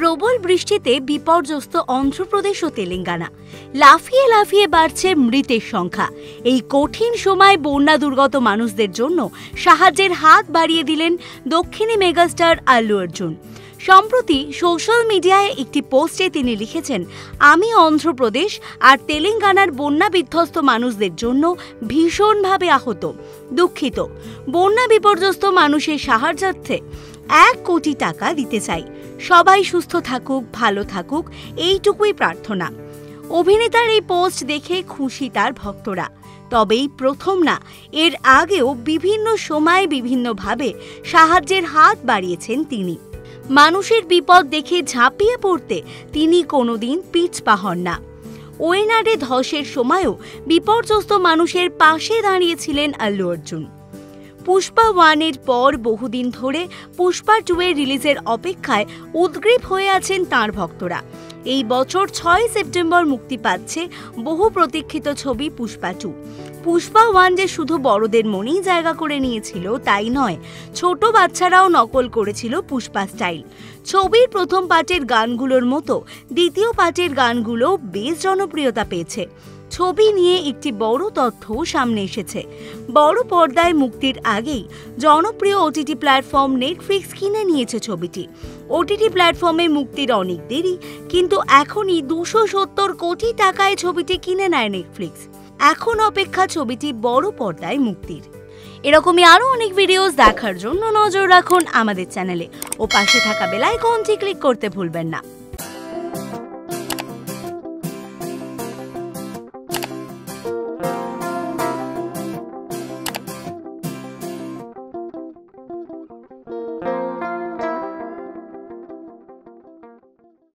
প্রবল বৃষ্টিতে বিপর্যস্ত অন্ধ্রপ্রদেশ ও তেলেঙ্গানা। লাফিয়ে লাফিয়ে বাড়ছে মৃতের সংখ্যা। এই কঠিন সময় বন্যা দুর্গত মানুষদের জন্য সাহায্যের হাত বাড়িয়ে দিলেন দক্ষিণী মেগাস্টার আল্লু অর্জুন। সম্প্রতি সোশ্যাল মিডিয়ায় একটি পোস্টে তিনি লিখেছেন, আমি অন্ধ্রপ্রদেশ আর তেলেঙ্গানার বন্যা বিধ্বস্ত মানুষদের জন্য ভীষণভাবে আহত, দুঃখিত। বন্যা বিপর্যস্ত মানুষের সাহায্যার্থে 1 কোটি টাকা দিতে চাই। সবাই সুস্থ থাকুক, ভালো থাকুক, এইটুকুই প্রার্থনা। অভিনেতার এই পোস্ট দেখে খুশি তার ভক্তরা। তবেই প্রথম না, এর আগেও বিভিন্ন সময় বিভিন্নভাবে সাহায্যের হাত বাড়িয়েছেন তিনি। মানুষের বিপদ দেখে ঝাঁপিয়ে পড়তে তিনি কোনোদিন পিছপা হন না। ওয়েনাডে ধসের সময়ও বিপর্যস্ত মানুষের পাশে দাঁড়িয়েছিলেন আল্লু অর্জুন। পুষ্পা 1-এর পর বহুদিন ধরে পুষ্পা 2-এর রিলিজের অপেক্ষায় উদগ্রীব হয়ে আছেন তাঁর ভক্তরা। এই বছর 6 সেপ্টেম্বর মুক্তি পাচ্ছে বহু প্রতীক্ষিত ছবি পুষ্পা 2। পুষ্পা 1 যে শুধু বড়দের মনেই জায়গা করে নিয়েছিল তাই নয়, ছোট বাচ্চারাও নকল করেছিল পুষ্পা স্টাইল। ছবির প্রথম পার্টের গানগুলোর মতো দ্বিতীয় পার্টের গানগুলো বেশ জনপ্রিয়তা পেয়েছে। ছবি নিয়ে একটি বড় তথ্য সামনে এসেছে। বড় পর্দায় মুক্তির আগেই জনপ্রিয় ওটিটি প্ল্যাটফর্ম নেটফ্লিক্স কিনে নিয়েছে ছবিটি। ওটিটি প্ল্যাটফর্মে মুক্তির অনেক দেরি, কিন্তু এখনই 270 কোটি টাকায় ছবিটি কিনে নেয় নেটফ্লিক্স। এখন অপেক্ষা ছবিটি বড় পর্দায় মুক্তির। এরকমই আরও অনেক ভিডিওস দেখার জন্য নজর রাখুন আমাদের চ্যানেলে ও পাশে থাকা বেল আইকনটি ক্লিক করতে ভুলবেন না।